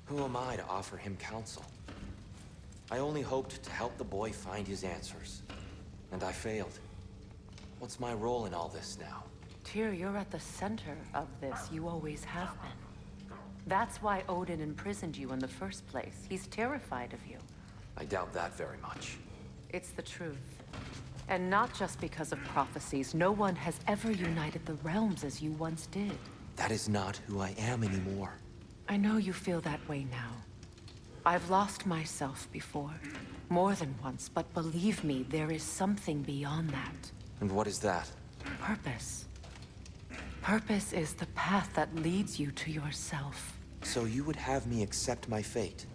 Who am I to offer him counsel? I only hoped to help the boy find his answers. And I failed. What's my role in all this now? Tyr, you're at the center of this. You always have been. That's why Odin imprisoned you in the first place. He's terrified of you. I doubt that very much. It's the truth. And not just because of prophecies. No one has ever united the realms as you once did. That is not who I am anymore. I know you feel that way now. I've lost myself before. More than once, but believe me, there is something beyond that. And what is that? Purpose. Purpose is the path that leads you to yourself. So you would have me accept my fate?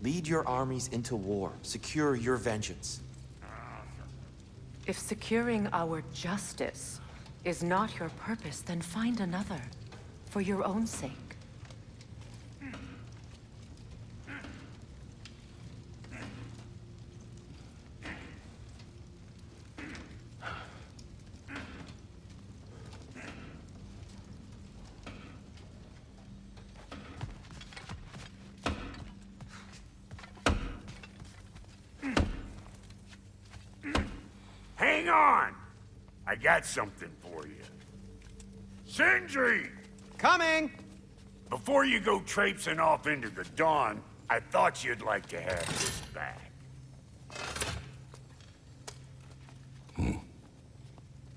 Lead your armies into war, secure your vengeance. If securing our justice is not your purpose, then find another. For your own sake. Hang on! I got something for you. Sindri! Coming! Before you go traipsing off into the dawn, I thought you'd like to have this back.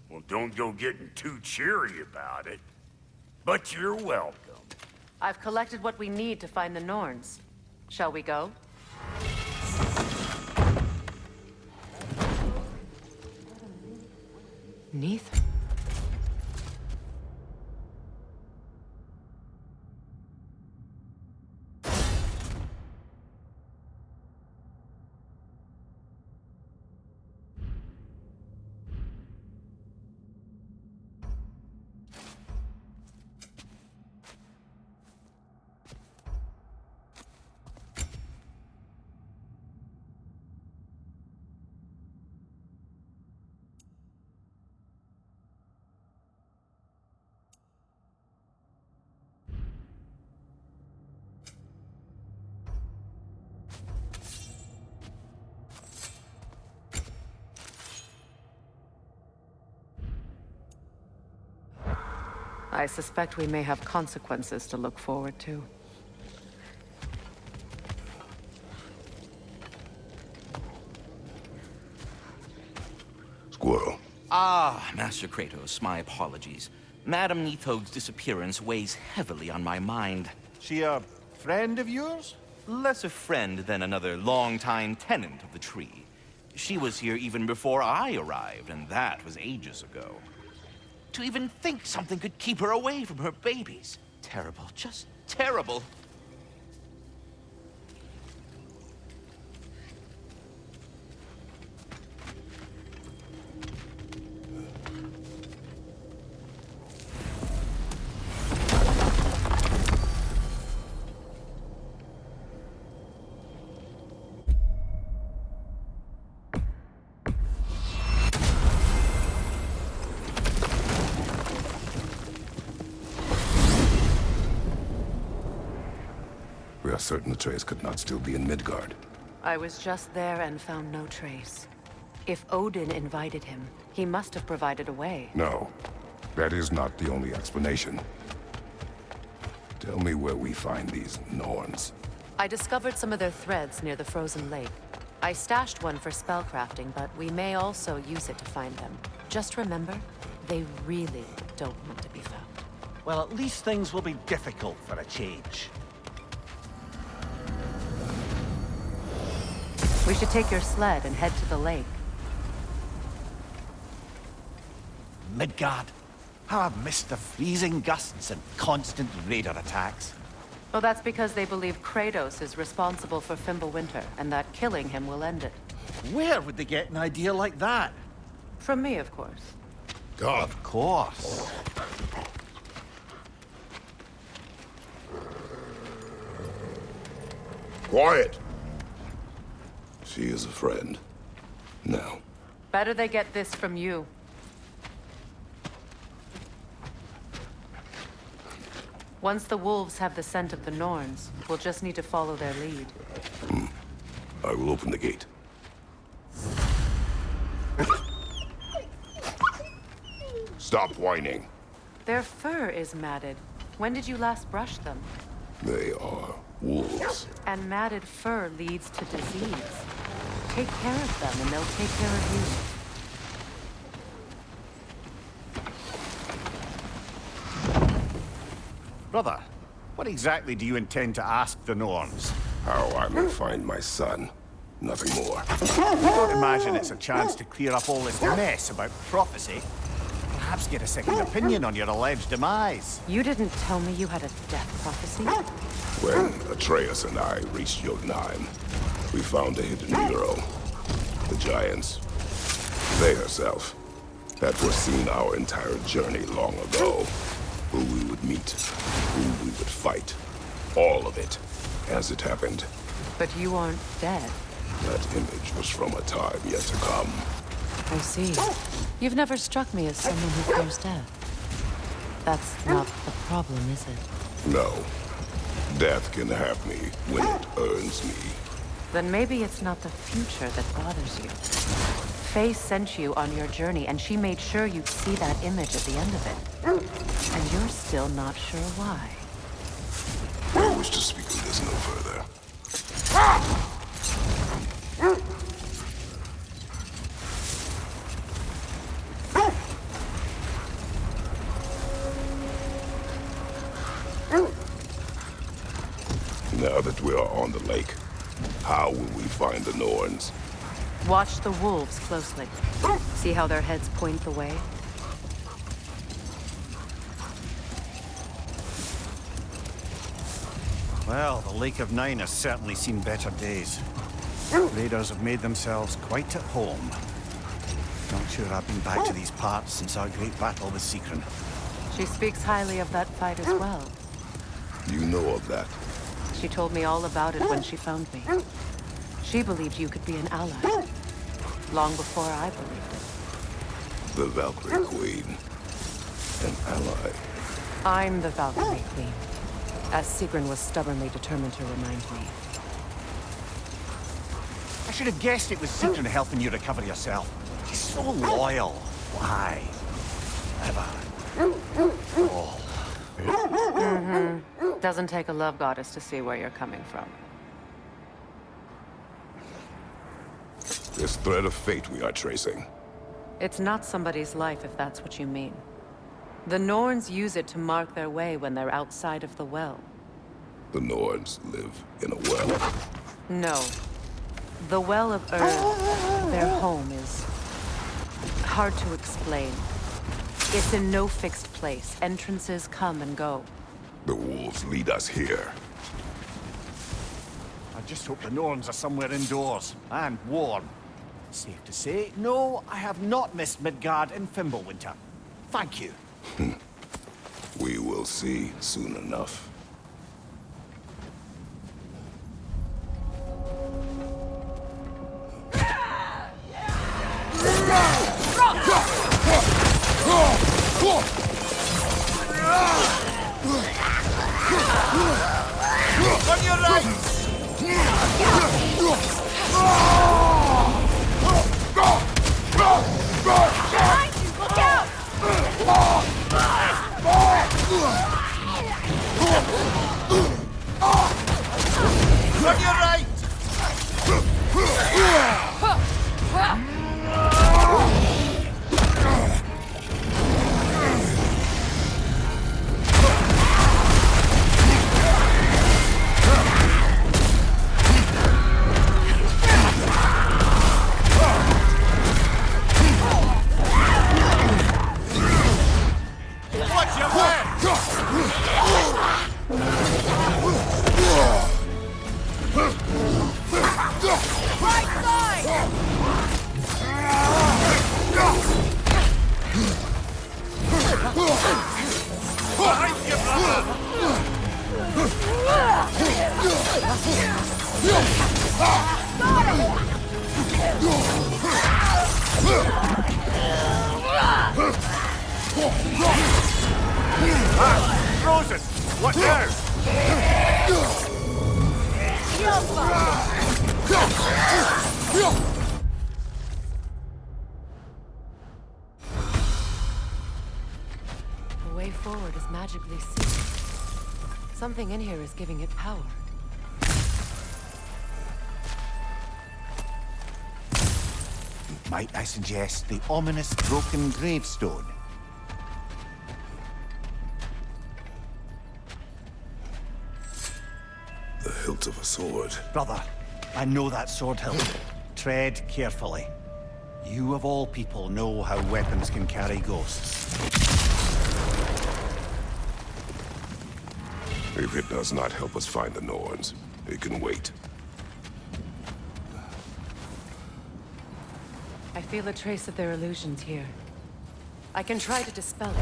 Well, don't go getting too cheery about it. But you're welcome. I've collected what we need to find the Norns. Shall we go? Neith? I suspect we may have consequences to look forward to. Squirrel. Ah, Master Kratos, my apologies. Madame Nithog's disappearance weighs heavily on my mind. She a friend of yours? Less a friend than another longtime tenant of the tree. She was here even before I arrived, and that was ages ago. To even think something could keep her away from her babies. Terrible, just terrible. We are certain the trace could not still be in Midgard. I was just there and found no trace. If Odin invited him, he must have provided a way. No, that is not the only explanation. Tell me where we find these Norns. I discovered some of their threads near the frozen lake. I stashed one for spellcrafting, but we may also use it to find them. Just remember, they really don't want to be found. Well, at least things will be difficult for a change. We should take your sled and head to the lake. Midgard. How I've missed the freezing gusts and constant raider attacks. Well, that's because they believe Kratos is responsible for Fimbulwinter, and that killing him will end it. Where would they get an idea like that? From me, of course. God. Of course. Quiet! She is a friend. Now. Better they get this from you. Once the wolves have the scent of the Norns, we'll just need to follow their lead. I will open the gate. Stop whining. Their fur is matted. When did you last brush them? They are wolves. And matted fur leads to disease. Take care of them and they'll take care of you. Brother, what exactly do you intend to ask the Norns? How I may find my son. Nothing more. I don't imagine it's a chance to clear up all this mess about prophecy. Perhaps get a second opinion on your alleged demise. You didn't tell me you had a death prophecy? When Atreus and I reached Jotunheim, we found a hidden hero. The Giants. They herself had foreseen our entire journey long ago. Who we would meet, who we would fight. All of it, as it happened. But you aren't dead. That image was from a time yet to come. I see. You've never struck me as someone who fears death. That's not the problem, is it? No. Death can have me when it earns me. Then maybe it's not the future that bothers you. Faye sent you on your journey, and she made sure you'd see that image at the end of it. And you're still not sure why. I wish to speak of this no further. Now that we are on the lake, how will we find the Norns? Watch the wolves closely. See how their heads point the way? Well, the Lake of Nine has certainly seen better days. Raiders have made themselves quite at home. Not sure I've been back to these parts since our great battle with Seekron. She speaks highly of that fight as well. You know of that? She told me all about it when she found me. She believed you could be an ally. Long before I believed it. The Valkyrie Queen. An ally. I'm the Valkyrie Queen, as Seekron was stubbornly determined to remind me. I should have guessed it was Seekron helping you recover yourself. She's so loyal. Why? Ever. Oh. Doesn't take a love goddess to see where you're coming from. This thread of fate we are tracing. It's not somebody's life, if that's what you mean. The Norns use it to mark their way when they're outside of the well. The Norns live in a well. No. The Well of Earth, their home, is hard to explain. It's in no fixed place. Entrances come and go. The wolves lead us here. I just hope the Norns are somewhere indoors and warm. Safe to say, no, I have not missed Midgard in Fimbulwinter. Thank you. We will see soon enough. On your right! Behind you! Look out! On your right! Watch your back! Right side! Behind you, brother! Frozen! What now? The way forward is magically sealed. Something in here is giving it power. Might I suggest the ominous broken gravestone? The hilt of a sword. Brother, I know that sword hilt. Tread carefully. You of all people know how weapons can carry ghosts. If it does not help us find the Norns, it can wait. I feel a trace of their illusions here. I can try to dispel it.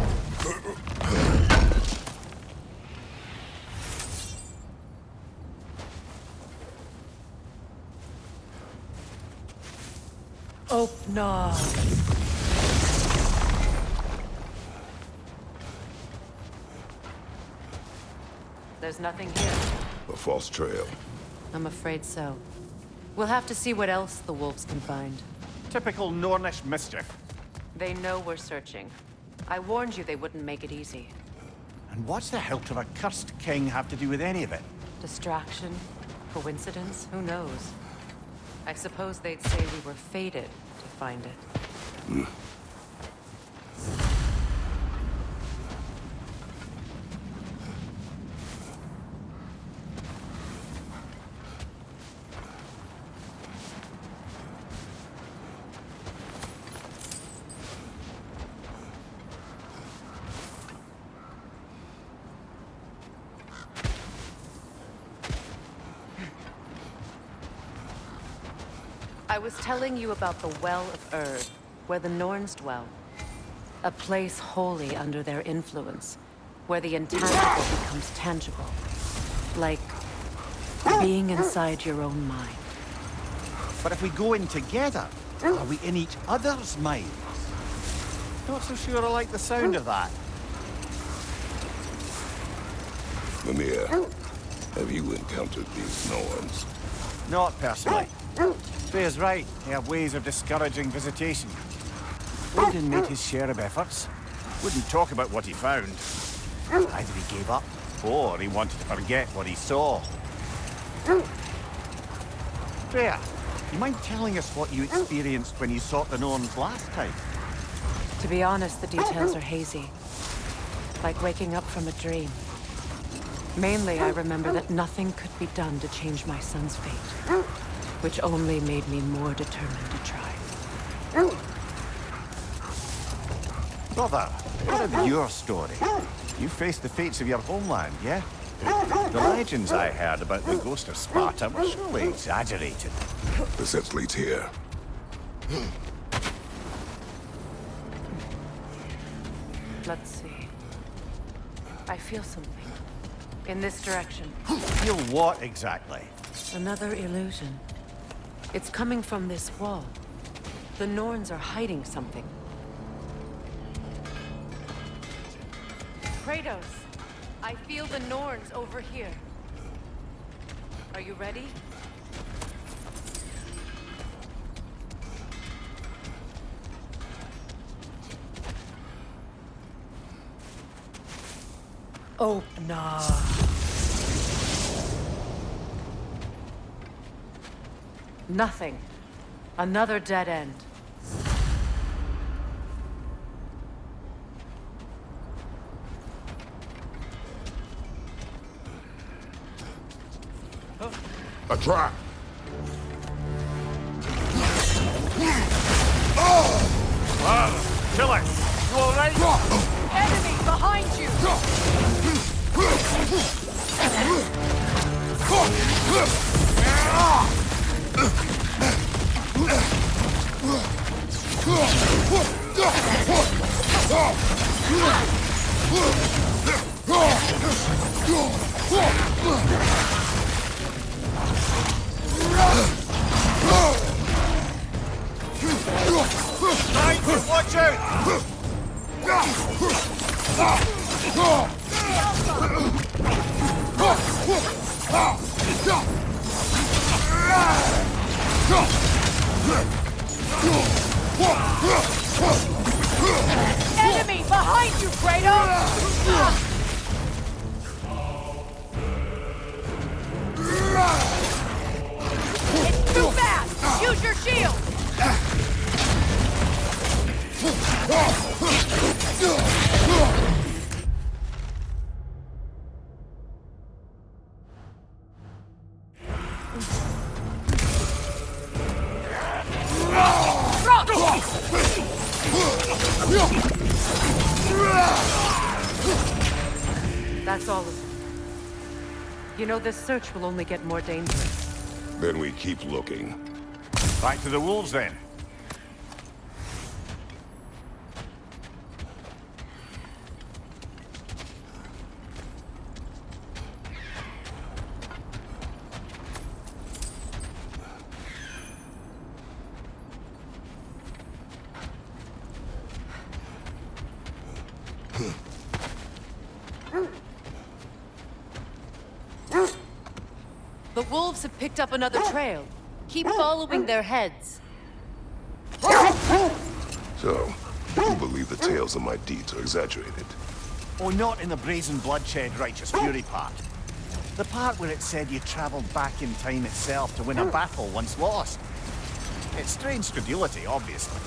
Oh, no. There's nothing here. A false trail. I'm afraid so. We'll have to see what else the wolves can find. Typical Nornish mischief. They know we're searching. I warned you they wouldn't make it easy. And what's the hilt of a cursed king have to do with any of it? Distraction? Coincidence? Who knows? I suppose they'd say we were fated to find it. I was telling you about the Well of Erd, where the Norns dwell. A place wholly under their influence, where the intangible becomes tangible. Like being inside your own mind. But if we go in together, are we in each other's minds? Not so sure I like the sound of that. Mimir, have you encountered these Norns? Not personally. Freya's right. They have ways of discouraging visitation. Odin made his share of efforts. Wouldn't talk about what he found. Either he gave up, or he wanted to forget what he saw. Freya, you mind telling us what you experienced when you sought the Norns last time? To be honest, the details are hazy. Like waking up from a dream. Mainly, I remember that nothing could be done to change my son's fate. Which only made me more determined to try. Brother, what of your story? You faced the fates of your homeland, yeah? The legends I heard about the ghost of Sparta were surely exaggerated. The sense leads here. Let's see. I feel something. In this direction. Feel what exactly? Another illusion. It's coming from this wall. The Norns are hiding something. Kratos, I feel the Norns over here. Are you ready? Oh, no. Nothing. Another dead end. A trap! Kill it! You alright? Enemy behind you! Watch out! Enemy behind you, Kratos! It's too fast! Use your shield! That's all of them. You know, this search will only get more dangerous. Then we keep looking. Back to the wolves, then. The wolves have picked up another trail. Keep following their heads. So, you believe the tales of my deeds are exaggerated? Oh, not in the brazen bloodshed righteous fury part. The part where it said you traveled back in time itself to win a battle once lost. It's strange credulity, obviously.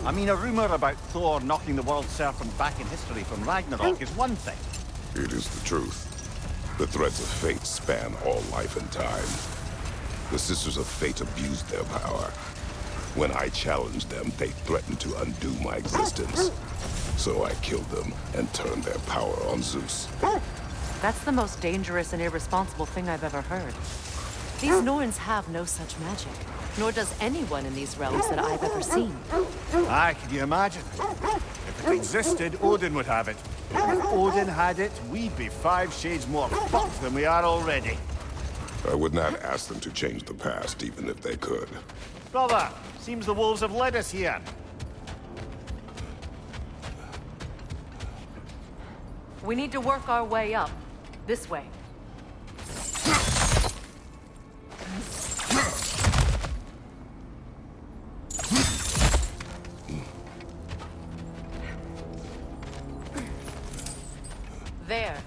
I mean, a rumor about Thor knocking the world serpent back in history from Ragnarok is one thing. It is the truth. The threads of fate span all life and time. The Sisters of Fate abused their power. When I challenged them, they threatened to undo my existence. So I killed them and turned their power on Zeus. That's the most dangerous and irresponsible thing I've ever heard. These Norns have no such magic, nor does anyone in these realms that I've ever seen. Aye, can you imagine? If it existed, Odin would have it. If Odin had it, we'd be 5 shades more fucked than we are already. I would not ask them to change the past, even if they could. Brother, seems the wolves have led us here. We need to work our way up. This way. There.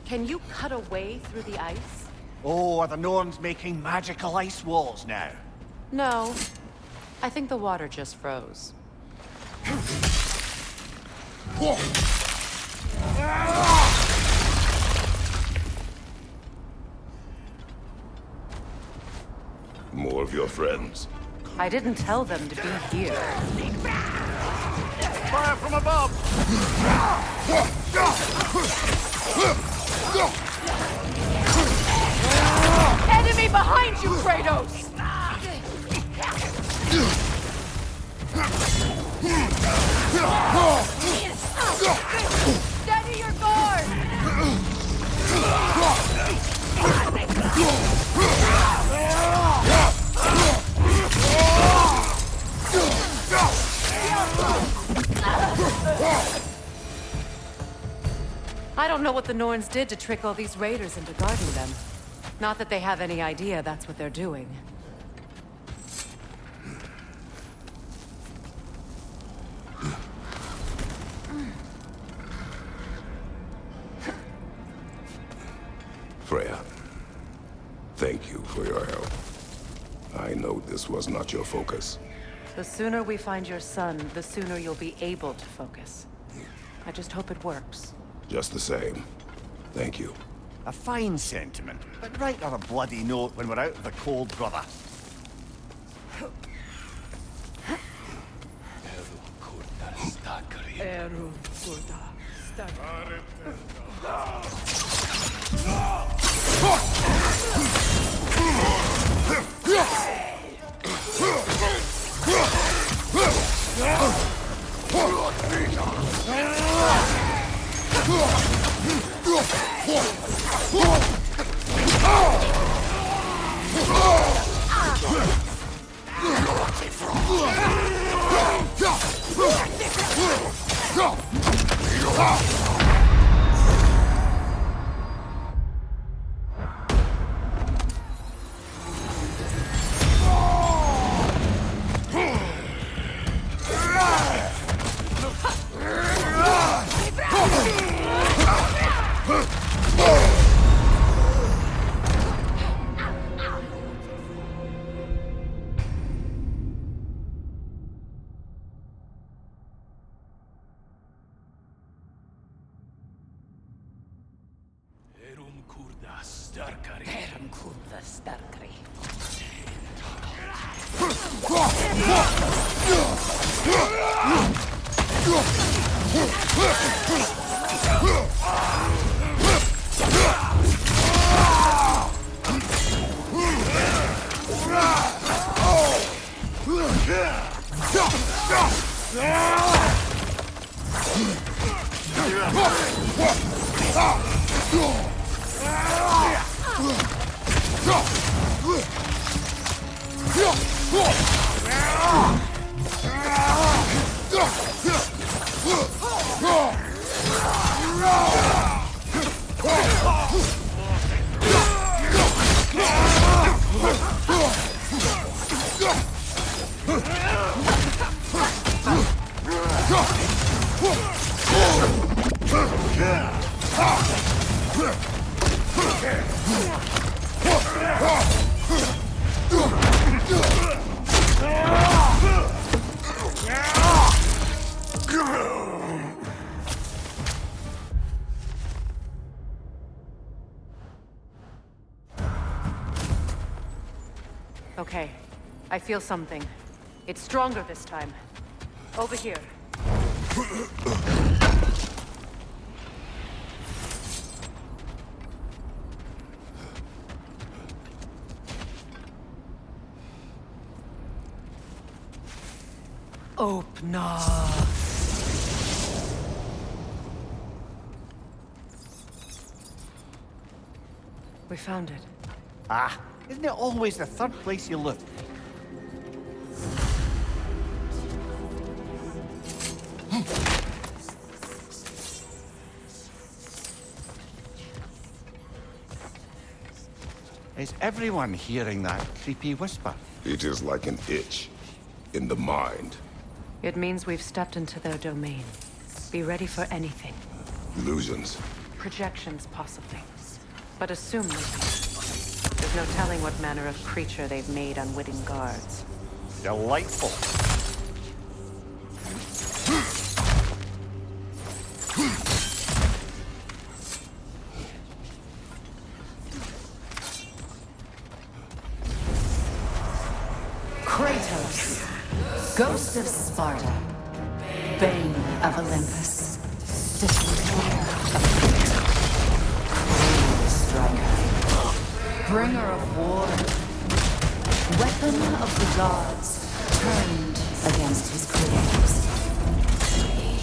Can you cut a way through the ice? Oh, are the Norns making magical ice walls now? No. I think the water just froze. More of your friends. I didn't tell them to be here. Fire from above! Enemy behind you, Kratos! Steady your guard! I don't know what the Norns did to trick all these raiders into guarding them. Not that they have any idea that's what they're doing. Freya, thank you for your help. I know this was not your focus. The sooner we find your son, the sooner you'll be able to focus. I just hope it works. Just the same, thank you. A fine sentiment, but write on a bloody note when we're out of the cold, brother. Okay, I feel something. It's stronger this time. Over here. Open up. We found it. Ah, isn't it always the third place you look? Is everyone hearing that creepy whisper? It is like an itch in the mind. It means we've stepped into their domain. Be ready for anything. Illusions. Projections, possibly. But assume nothing. There's no telling what manner of creature they've made unwitting guards. Delightful. Kratos, Ghost of Sparta, Bane of Olympus, Destroyer of Cruel Striker, Bringer of War, Weapon of the Gods, turned against his creators.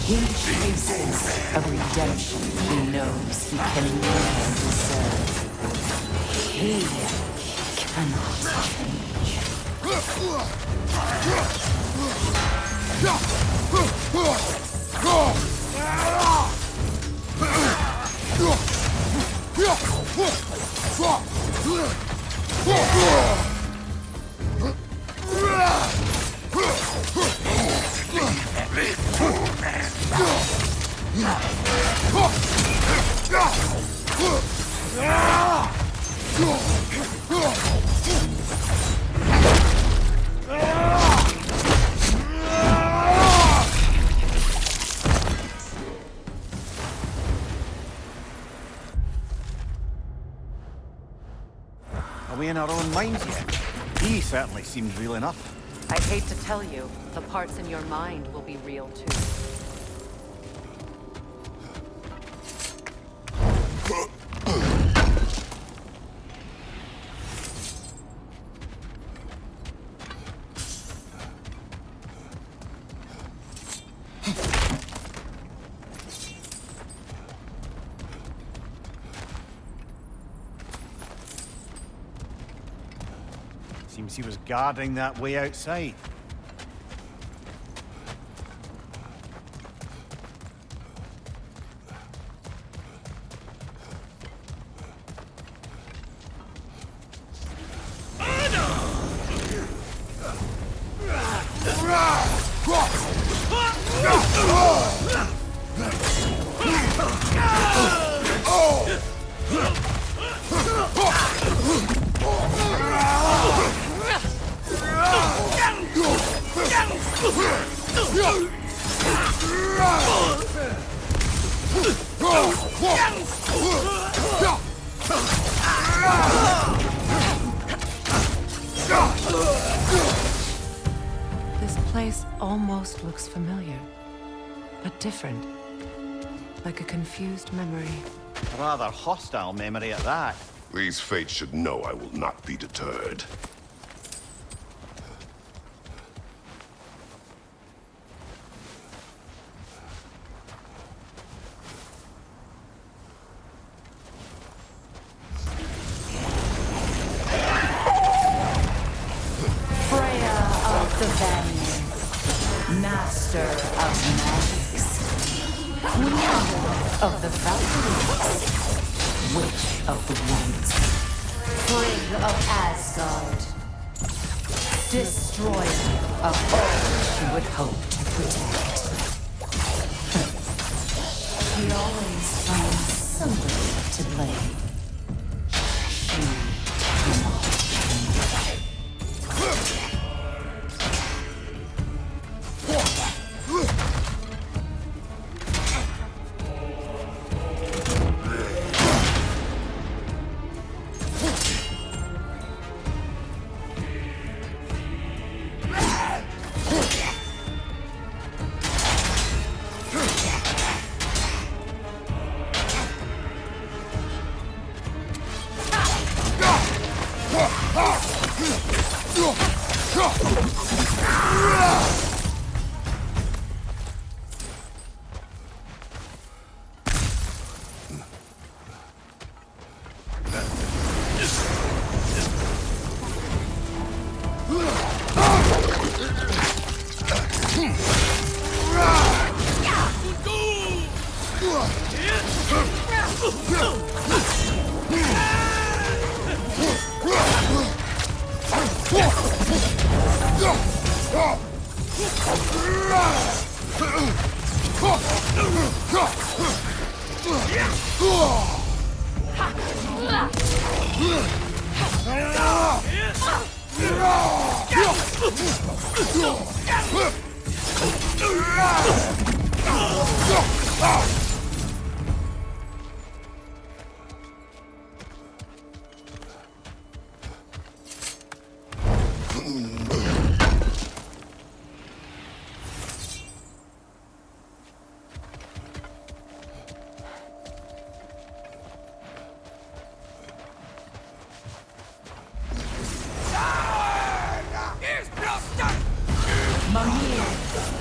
He chases a redemption he knows he can never deserve. He cannot change. Are we in our own minds yet? He certainly seems real enough. I'd hate to tell you, the parts in your mind will be real too. Seems he was guarding that way outside. place almost looks familiar, but different. Like a confused memory. A rather hostile memory at that. These fates should know I will not be deterred. Freya of the Vanir, master of magics, queen of the Valkyries, witch of the woods, Frigg of Asgard, destroyer of all she would hope to protect. She always finds somebody to blame. She cannot.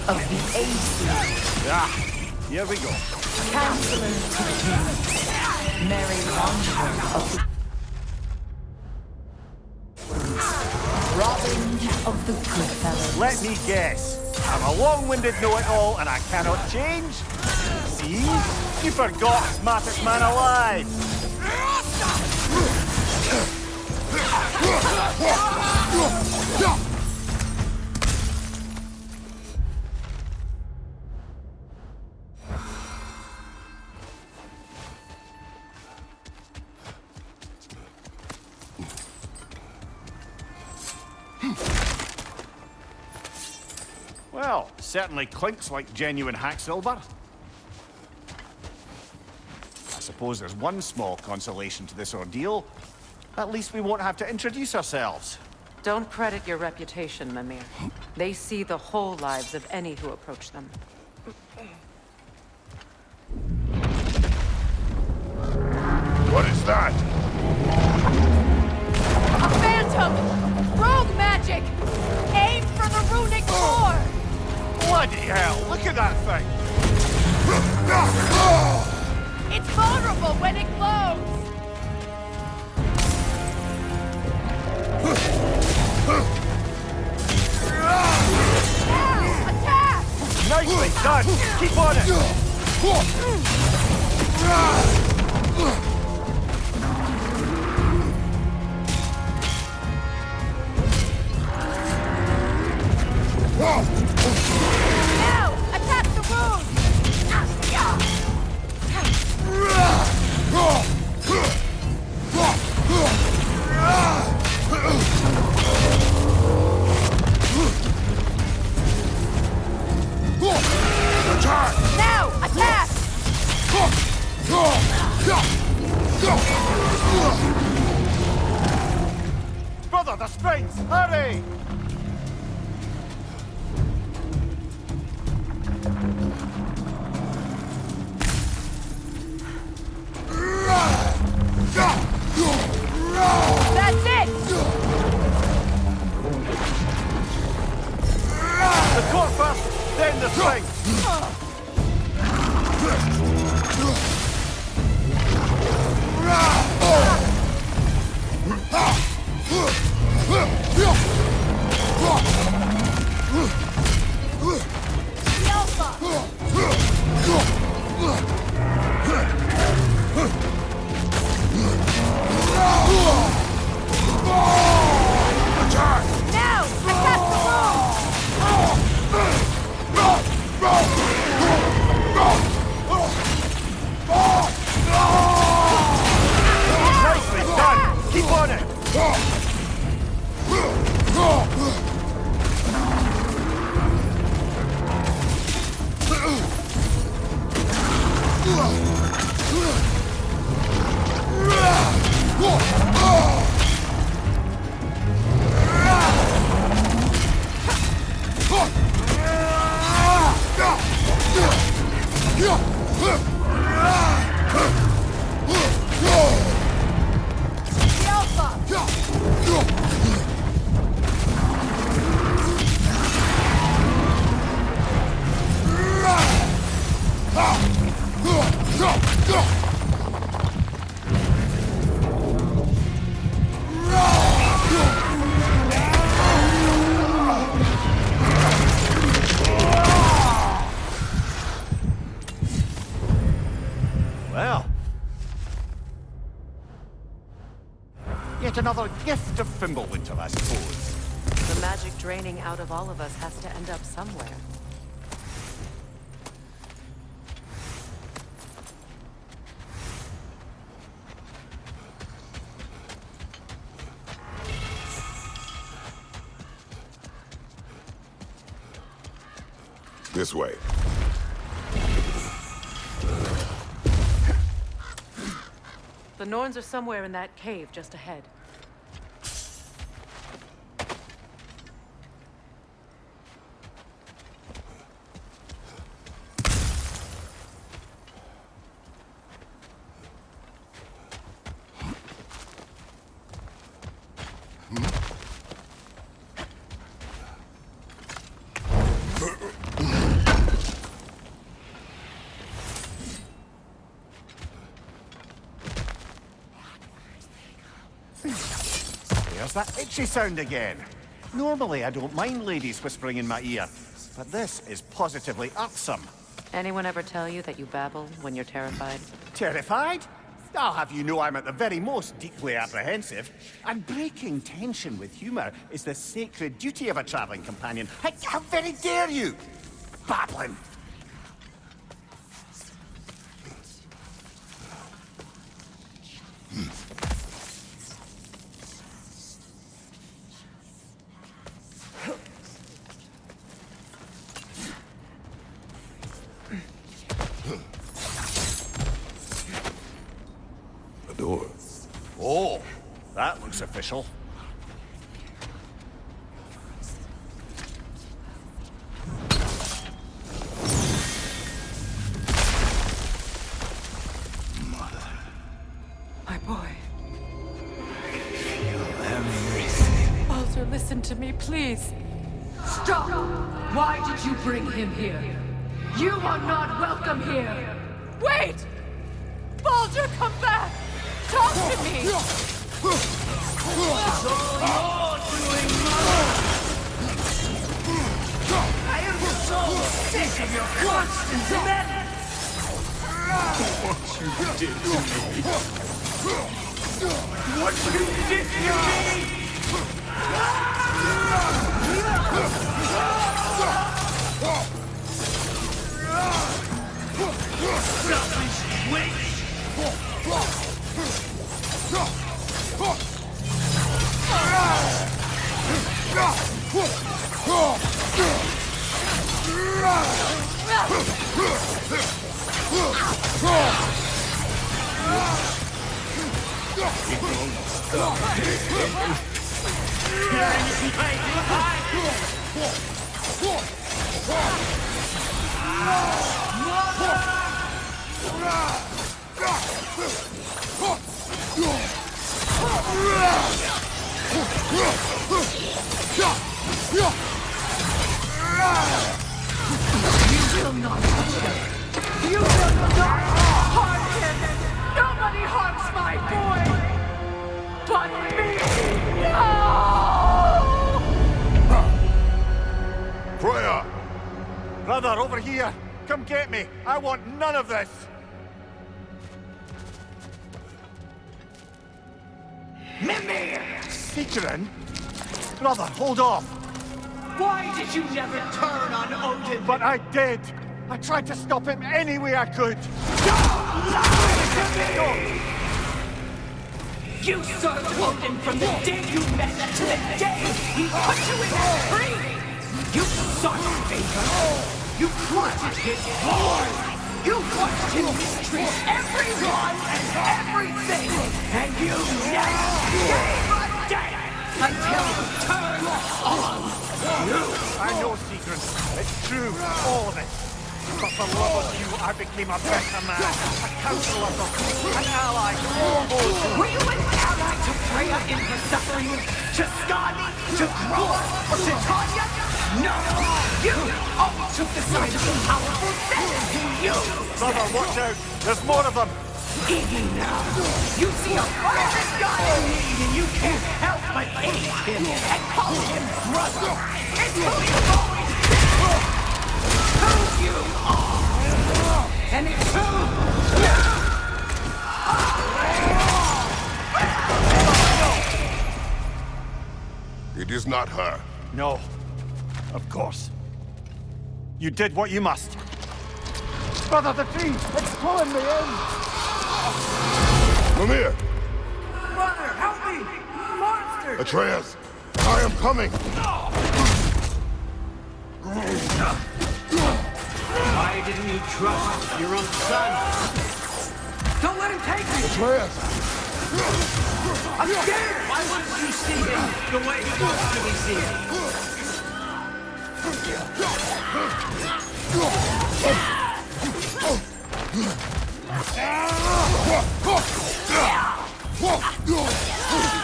Of the AC. Ah, here we go. Counselor to Kings. Mary Wanderer of the Robin of the Goodfellas. Let me guess. I'm a long-winded know-it-all and I cannot change? See? You forgot smartest man alive. Well, certainly clinks like genuine hack silver. I suppose there's one small consolation to this ordeal. At least we won't have to introduce ourselves. Don't credit your reputation, Mimir. They see the whole lives of any who approach them. What is that? A phantom! Rogue magic! Aim for the runic core! Bloody hell, look at that thing! It's vulnerable when it glows! Now, attack! Nicely done! Keep on it! Now, attack the wound! Now, attack! Brother, the springs! Hurry! Well. Yet another gift of Fimbulwinter, I suppose. The magic draining out of all of us has to end up somewhere. This way. The Norns are somewhere in that cave just ahead. There's that itchy sound again. Normally, I don't mind ladies whispering in my ear, but this is positively irksome. Anyone ever tell you that you babble when you're terrified? Terrified? I'll have you know I'm at the very most deeply apprehensive. And breaking tension with humor is the sacred duty of a traveling companion. How very dare you! Babbling! A door. Oh, that looks official. My boy. Feel everything. Baldur, listen to me, please. Stop! Why did you bring him here? You are not welcome here! Wait! Baldur, come back! Talk to me! It's all you're doing, Mother! I am so sick of your constant menace! What you did to me! What you did to me! Selfish witch! You will not come get me! I want none of this! Mimir! Sigrun? Brother, hold off! Why did you never turn on Odin? But I did! I tried to stop him any way I could! Don't lie to me! You served Odin from the day you met to the day he put you in that tree! You sought favor! You wanted his glory! You watched him mistreat everyone and everything! And you never gave a damn until you turned on you! I know, Sigrun. It's true, all of it. But for love of you, I became a better man, a counselor, an ally to all those who... Were you an ally to Freya in her suffering? To Skadi? To Groa? Or to Tanya? No! You always took the side of the powerful Seven who you... Brother, watch out! There's more of them! Even now, you see a private guy in need and you can't help but hate him and call him brother! It's who you've always been! Who you are! And it's who you are! It is not her. No. Of course. You did what you must. Brother, the tree! It's pulling me in! Mimir! Brother, help me! Monster! Atreus! I am coming! Why didn't you trust your own son? Don't let him take me! Atreus! I'm scared! Why wouldn't you see him the way he wants to be seen?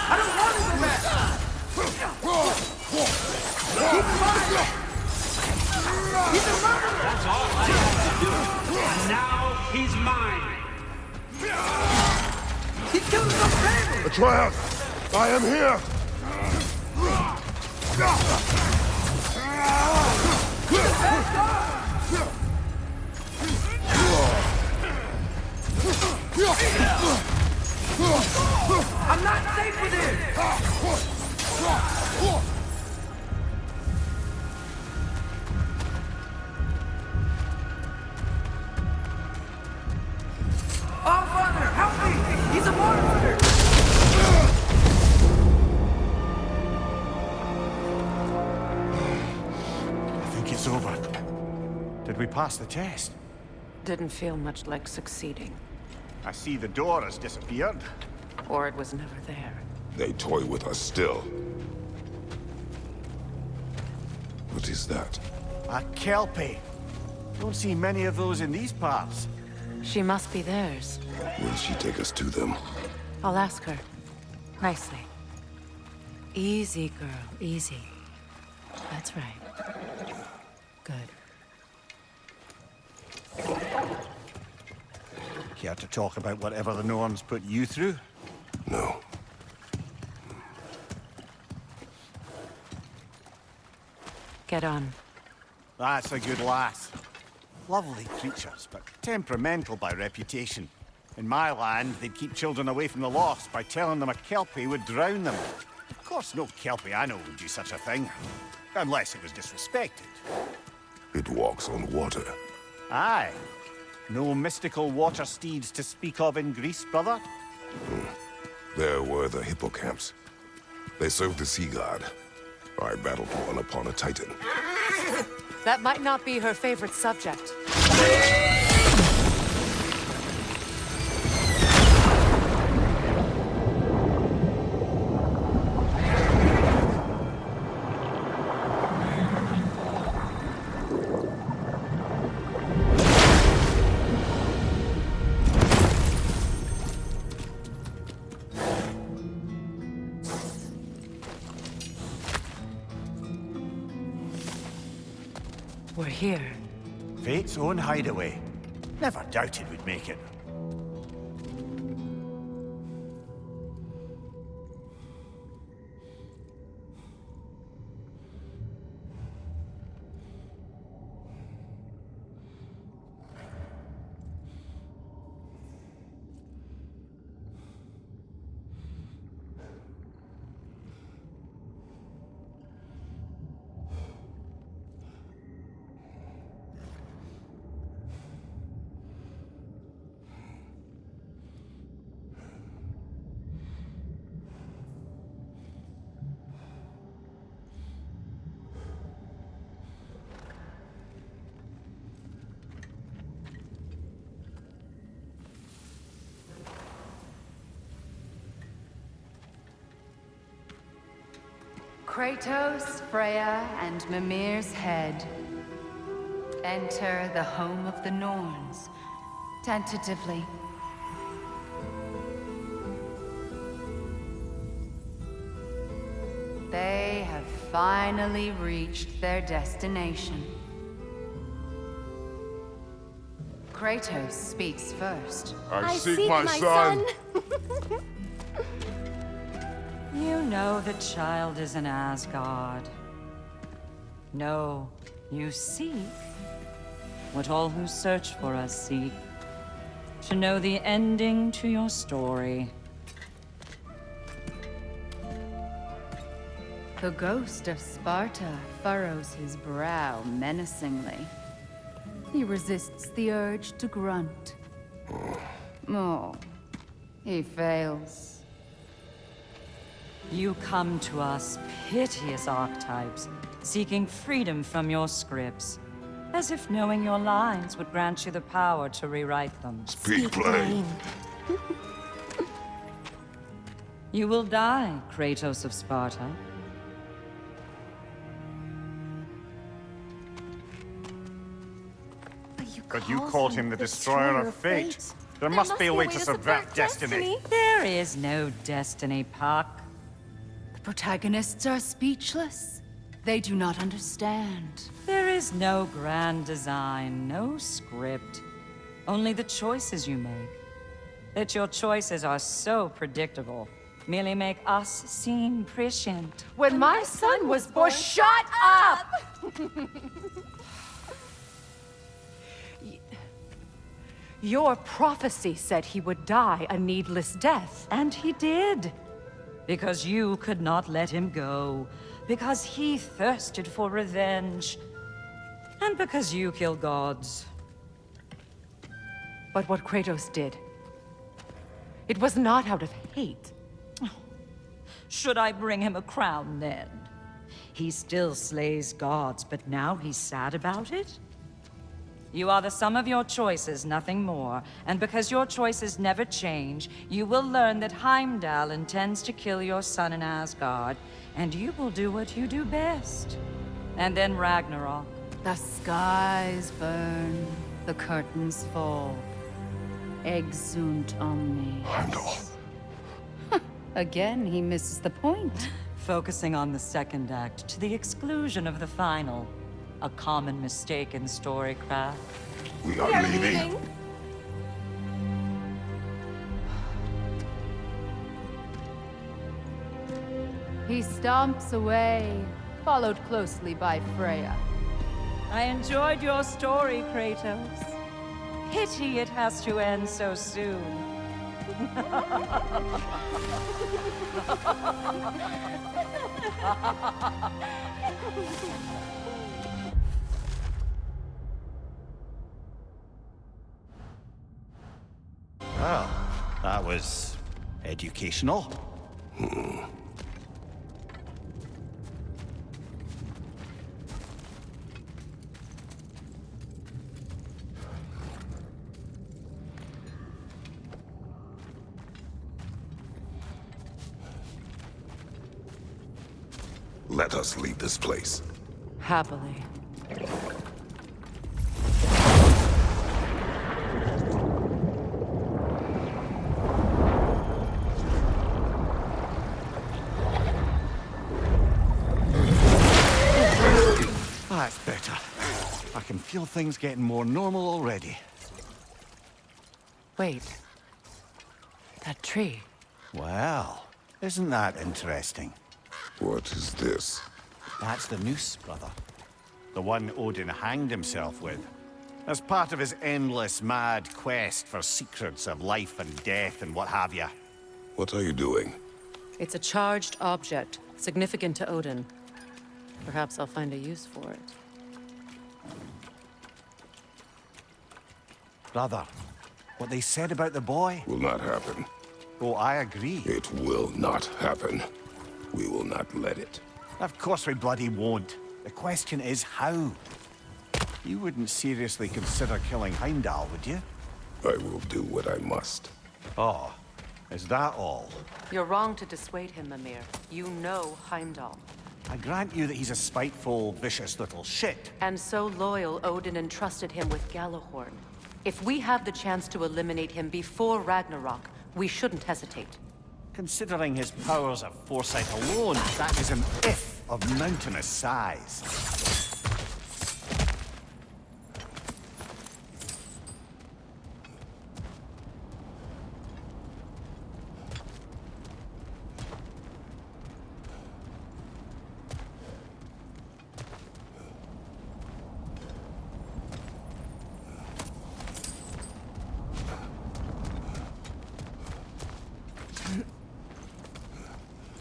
I don't want to go back! Keep him alive! He's a murderer! That's all I have to do. And now he's mine. He killed his own family! Atreus! I am here! I'm not safe with him! Oh, Father, help me! He's a monster! I think it's over. Did we pass the test? Didn't feel much like succeeding. I see the door has disappeared. Or it was never there. They toy with us still. What is that? A Kelpie. Don't see many of those in these parts. She must be theirs. Will she take us to them? I'll ask her. Nicely. Easy, girl. Easy. That's right. Good. Care to talk about whatever the Norns put you through? No. Get on. That's a good lass. Lovely creatures, but temperamental by reputation. In my land, they'd keep children away from the lost by telling them a Kelpie would drown them. Of course, no Kelpie I know would do such a thing. Unless it was disrespected. It walks on water. Aye. No mystical water steeds to speak of in Greece, brother? There were the hippocamps. They served the sea god. I battled one upon a titan. That might not be her favorite subject. We're here. Fate's own hideaway. Never doubted we'd make it. Kratos, Freya, and Mimir's head. Enter the home of the Norns. Tentatively. They have finally reached their destination. Kratos speaks first. I seek my son. You know the child is in Asgard. No, you seek what all who search for us seek. To know the ending to your story. The ghost of Sparta furrows his brow menacingly. He resists the urge to grunt. Oh, he fails. You come to us, piteous archetypes, seeking freedom from your scripts. As if knowing your lines would grant you the power to rewrite them. Speak plain. You will die, Kratos of Sparta. But you called him the Destroyer of Fate. There must be a way to subvert destiny. There is no destiny, Puck. The protagonists are speechless. They do not understand. There is no grand design, no script. Only the choices you make. That your choices are so predictable merely make us seem prescient. When my son was born, shut up! Your prophecy said he would die a needless death. And he did. Because you could not let him go. Because he thirsted for revenge. And because you kill gods. But what Kratos did, it was not out of hate. Should I bring him a crown then? He still slays gods, but now he's sad about it? You are the sum of your choices, nothing more. And because your choices never change, you will learn that Heimdall intends to kill your son in Asgard, and you will do what you do best. And then Ragnarok. The skies burn, the curtains fall. Exunt omnes. Heimdall. Again, he misses the point. Focusing on the second act to the exclusion of the final. A common mistake in storycraft. We are leaving. He stomps away, followed closely by Freya. I enjoyed your story, Kratos. Pity it has to end so soon. Well, that was educational. Let us leave this place. Happily. That's better. I can feel things getting more normal already. Wait. That tree. Well, isn't that interesting? What is this? That's the noose, brother. The one Odin hanged himself with. As part of his endless, mad quest for secrets of life and death and what have you. What are you doing? It's a charged object, significant to Odin. Perhaps I'll find a use for it. Brother, what they said about the boy? Will not happen. Oh, I agree. It will not happen. We will not let it. Of course we bloody won't. The question is how? You wouldn't seriously consider killing Heimdall, would you? I will do what I must. Oh, is that all? You're wrong to dissuade him, Mimir. You know Heimdall. I grant you that he's a spiteful, vicious little shit. And so loyal, Odin entrusted him with Gjallarhorn. If we have the chance to eliminate him before Ragnarok, we shouldn't hesitate. Considering his powers of foresight alone, that is an if of mountainous size.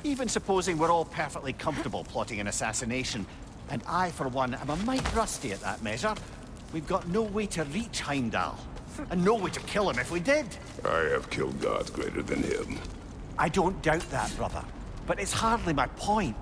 Even supposing we're all perfectly comfortable plotting an assassination, and I, for one, am a mite rusty at that measure, we've got no way to reach Heimdall, and no way to kill him if we did. I have killed gods greater than him. I don't doubt that, brother, but it's hardly my point.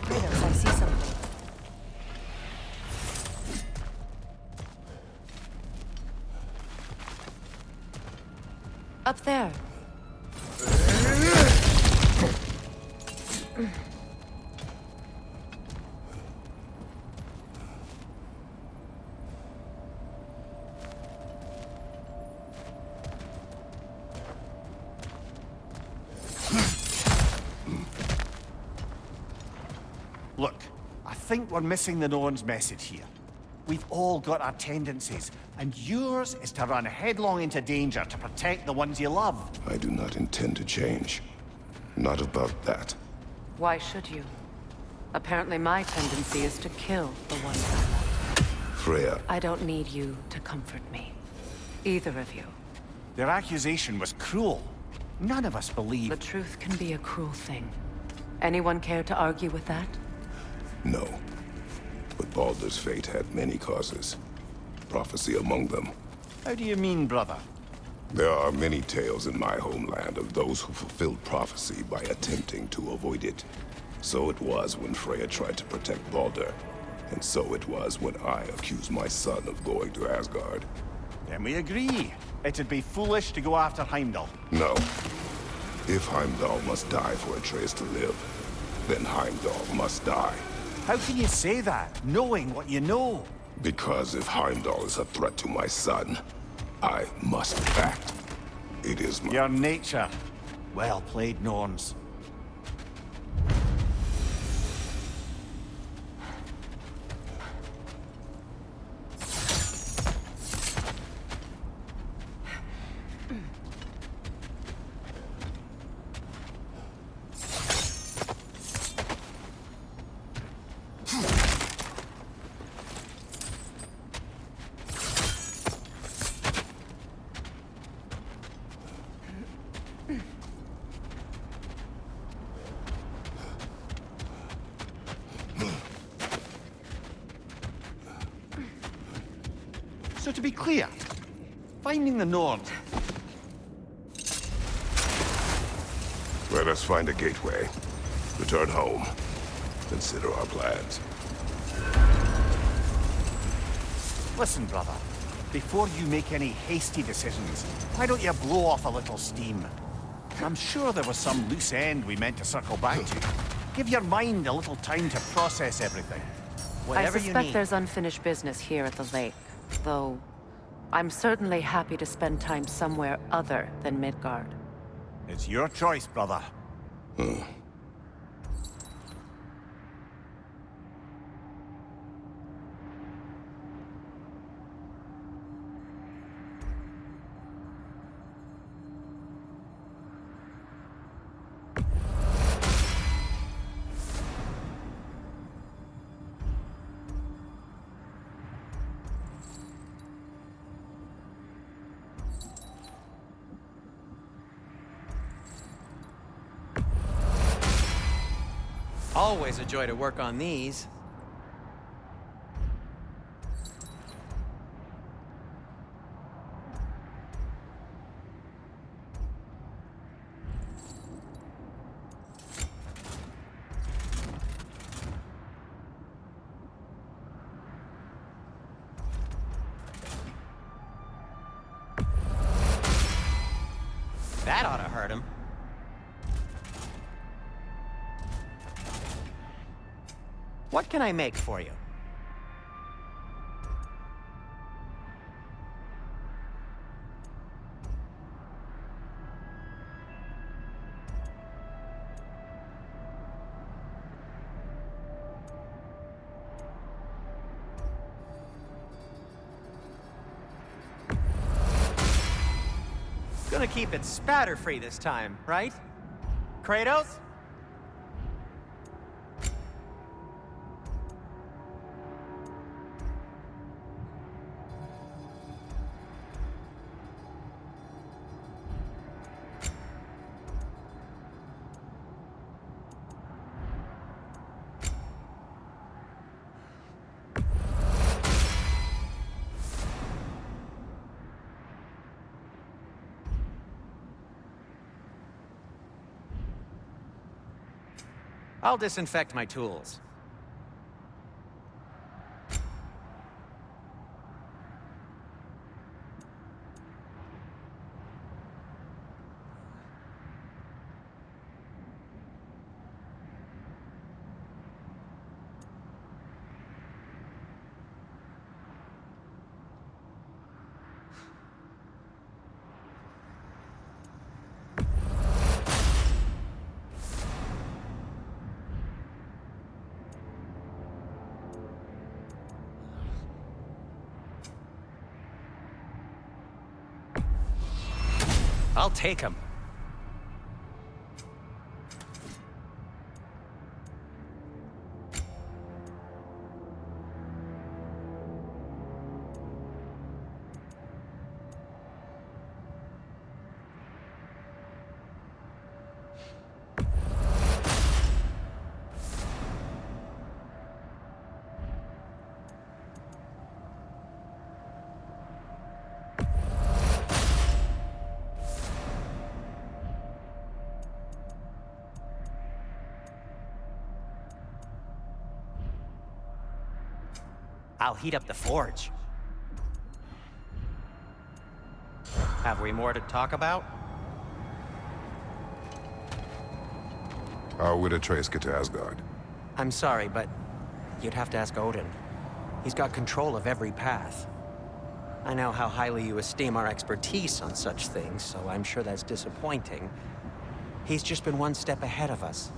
Kratos, I see something. Up there. Look, I think we're missing the Norn's message here. We've all got our tendencies, and yours is to run headlong into danger to protect the ones you love. I do not intend to change. Not about that. Why should you? Apparently my tendency is to kill the ones I love. Freya, I don't need you to comfort me. Either of you. Their accusation was cruel. None of us believe... The truth can be a cruel thing. Anyone care to argue with that? no. But Baldur's fate had many causes. Prophecy among them. How do you mean, brother? There are many tales in my homeland of those who fulfilled prophecy by attempting to avoid it. So it was when Freya tried to protect Baldur. And so it was when I accused my son of going to Asgard. Then we agree. It'd be foolish to go after Heimdall. No. If Heimdall must die for Atreus to live, then Heimdall must die. How can you say that, knowing what you know? Because if Heimdall is a threat to my son, I must act. It is my... Your nature. Well played, Norns. So to be clear, finding the Norns... Let us find a gateway. Return home. Consider our plans. Listen, brother. Before you make any hasty decisions, why don't you blow off a little steam? I'm sure there was some loose end we meant to circle back to. Give your mind a little time to process everything. Whatever I you suspect need. there's unfinished business here at the lake, though I'm certainly happy to spend time somewhere other than Midgard. It's your choice, brother. Always a joy to work on these. What can I make for you? Gonna keep it spatter-free this time, right? Kratos? I'll disinfect my tools. I'll take him. I'll heat up the forge. Have we more to talk about? How would Atreus get to Asgard? I'm sorry, but you'd have to ask Odin. He's got control of every path. I know how highly you esteem our expertise on such things, so I'm sure that's disappointing. He's just been one step ahead of us.